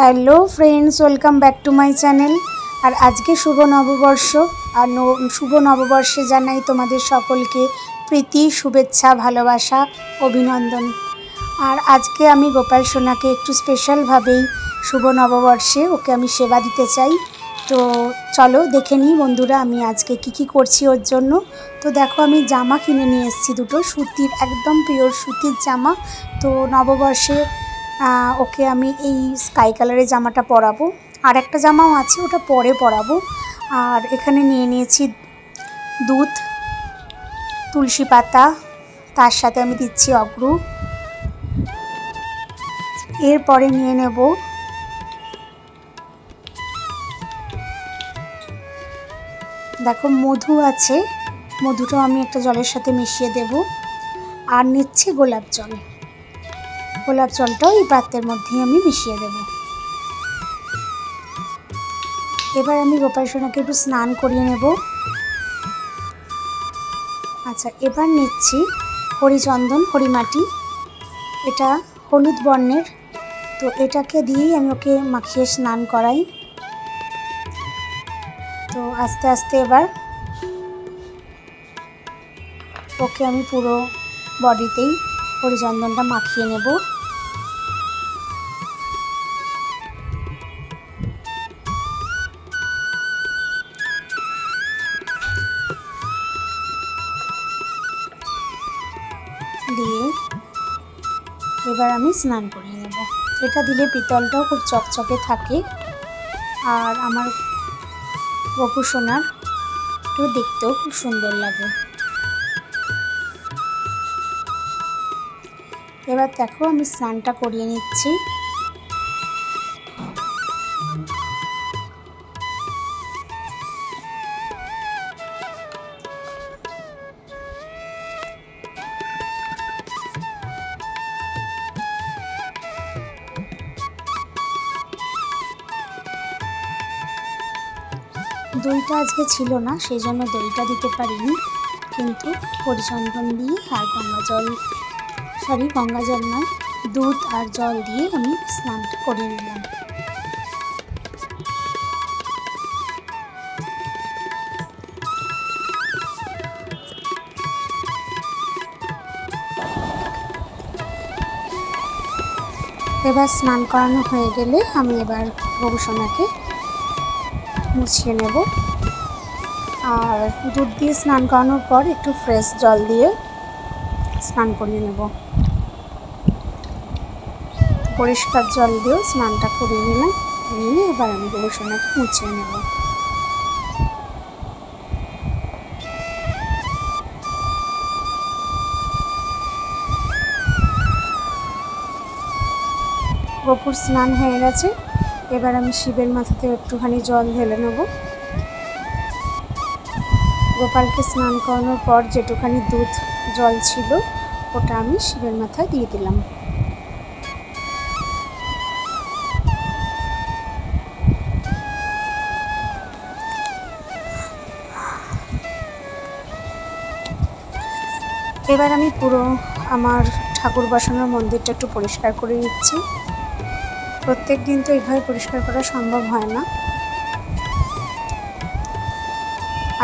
Hello friends, welcome back to my channel. আর আজকে শুভ নববর্ষ। আর শুভ নববর্ষে জানাই তোমাদের সকলকে প্রীতি, শুভেচ্ছা, ভালোবাসা, অভিনন্দন। আর আজকে আমি গোপাল সোনাকে একটু স্পেশালভাবেই শুভ নববর্ষে ওকে আমি সেবা দিতে চাই। তো চলো দেখে নিই বন্ধুরা আমি আজকে কি করছি ওর জন্য। তো দেখো আমি জামা কিনে নিয়ে এসেছি, দুটো সুতির, একদম পিওর সুতির জামা। তো নববর্ষে ওকে আমি এই স্কাই কালারের জামাটা পরাবো। আর একটা জামাও আছে, ওটা পরে পরাবো। আর এখানে নিয়ে নিয়েছি দুধ, তুলসী পাতা, তার সাথে আমি দিচ্ছি অগ্রু। এরপরে নিয়ে নেব দেখো মধু আছে, মধুটাও আমি একটা জলের সাথে মিশিয়ে দেব। আর নিচ্ছি গোলাপ জল, গোলাপ জলটাও এই পাত্রের মধ্যেই আমি মিশিয়ে দেব। এবার আমি গোপাল সোনাকে একটু স্নান করিয়ে নেব। আচ্ছা, এবার নিচ্ছি হরিচন্দন, হরিমাটি, এটা হলুদ বর্ণের। তো এটাকে দিয়েই আমি ওকে মাখিয়ে স্নান করাই। তো আস্তে আস্তে এবার ওকে আমি পুরো বডিতেই হরিচন্দনটা মাখিয়ে নেব। দিয়ে এবার আমি স্নান করিয়ে নেব। এটা দিলে পিতলটাও খুব চকচকে থাকে, আর আমার গোপু সোনার একটু দেখতেও খুব সুন্দর লাগে। এবার দেখো আমি স্নানটা করিয়ে নিচ্ছি। দইটা আজকে ছিল না, সেই জন্য দইটা দিতে পারিনি, কিন্তু হরিচন্দন দিয়ে আর গঙ্গা জল নয়, দুধ আর জল দিয়ে আমি স্নানটা করে নিলাম। এবার স্নান করানো হয়ে গেলে আমি এবার গোপু সোনাকে মুছিয়ে নেব। আর দুধ দিয়ে স্নান করানোর পর একটু ফ্রেশ জল দিয়ে স্নান করিয়ে নেব। পরিষ্কার জল দিয়েও স্নানটা করিয়ে নিলাম। নিয়ে এবার আমি গোপু সোনাকে মুছিয়ে নেব। গোপুর স্নান হয়ে গেছে। এবার আমি শিবের মাথাতে একটুখানি জল ঢেলে নেব। গোপালকে স্নান করানোর পর যেটুখানি দুধ জল ছিল ওটা আমি শিবের মাথায় দিয়ে দিলাম। এবার আমি পুরো আমার ঠাকুর বসানোর মন্দিরটা একটু পরিষ্কার করে নিচ্ছি। প্রত্যেক দিন তো এইভাবে পরিষ্কার করা সম্ভব হয় না,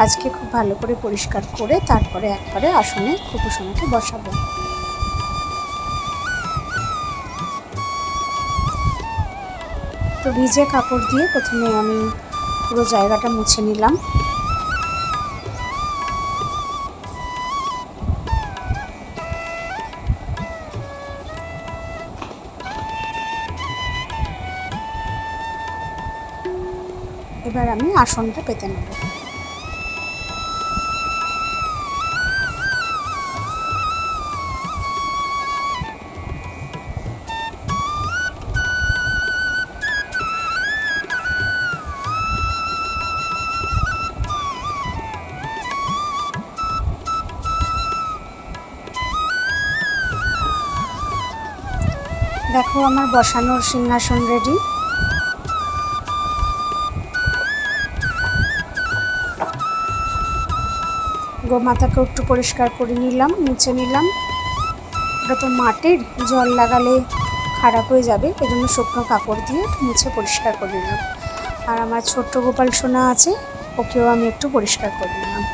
আজকে খুব ভালো করে পরিষ্কার করে তারপরে একবারে আসনে গোপু সোনাকে বসাবো। তো ভিজে কাপড় দিয়ে প্রথমে আমি পুরো জায়গাটা মুছে নিলাম। এবার আমি আসনটা পেতে নেব। দেখো আমার বসানোর সিংহাসন রেডি। গোমাতাকেও একটু পরিষ্কার করে নিলাম, মুছে নিলাম। ওটা তো মাটির, জল লাগালে খারাপ হয়ে যাবে, এজন্য শুকনো কাপড় দিয়ে মুছে পরিষ্কার করে নিলাম। আর আমার ছোট্ট গোপাল সোনা আছে, ওকেও আমি একটু পরিষ্কার করে নিলাম।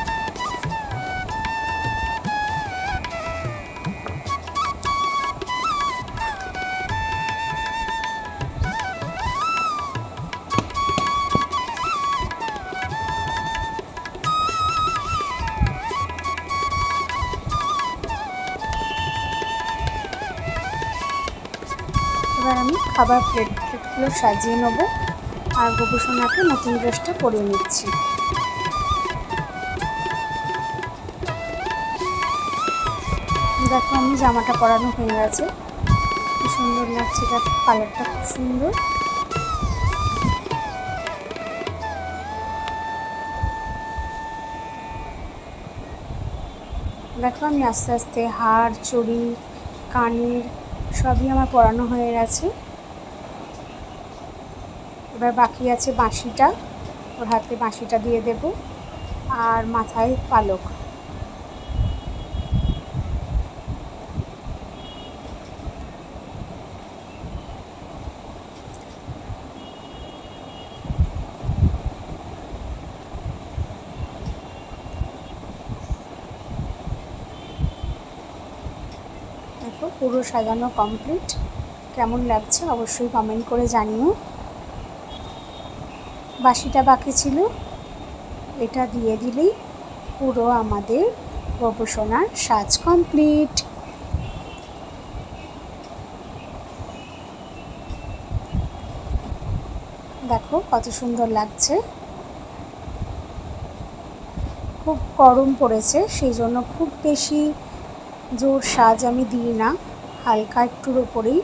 এবার আমি খাবার প্লেটগুলো সাজিয়ে নেব আর গোপু সোনাকে নতুন ড্রেসটা পরিয়ে নিচ্ছি। দেখো আমি জামাটা পরানো হয়ে গেছে, কি সুন্দর লাগছে, এটা কালারটা খুব সুন্দর। দেখো আমি আস্তে আস্তে হার, চুড়ি, কানের সবই আমার পরানো হয়ে গেছে। এবার বাকি আছে বাঁশিটা, ওর হাতে বাঁশিটা দিয়ে দেব আর মাথায় পালক। দেখো পুরো সাজানো কমপ্লিট। কেমন লাগছে অবশ্যই কমেন্ট করে জানিও। বাঁশিটা বাকি ছিল, এটা দিয়ে দিলেই পুরো আমাদের গোপু সোনার সাজ কমপ্লিট। দেখো কত সুন্দর লাগছে। খুব গরম পড়েছে, সেই জন্য খুব বেশি জোর সাজ আমি দিই না, হালকা একটুর ওপরেই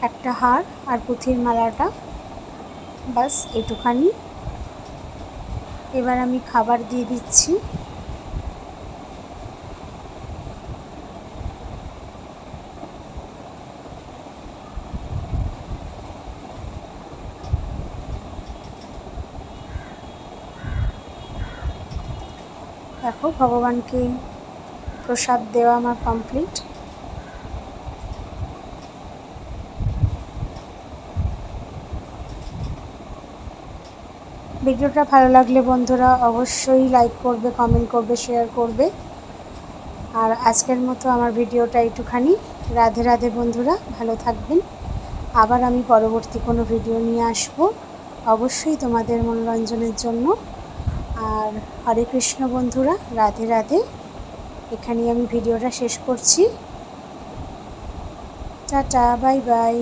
একটা হার আর পুঁথির মালাটা, বাস এটুখানি। এবার আমি খাবার দিয়ে দিচ্ছি। দেখো ভগবানকে প্রসাদ দেওয়া আমার কমপ্লিট। ভিডিওটা ভালো লাগলে বন্ধুরা অবশ্যই লাইক করবে, কমেন্ট করবে, শেয়ার করবে। আর আজকের মতো আমার ভিডিওটা একটুখানি। রাধে রাধে বন্ধুরা, ভালো থাকবেন। আবার আমি পরবর্তী কোনো ভিডিও নিয়ে আসব অবশ্যই তোমাদের মনোরঞ্জনের জন্য। আর হরে কৃষ্ণ বন্ধুরা, রাধে রাধে। এখানেই আমি ভিডিওটা শেষ করছি। Tata, bye bye.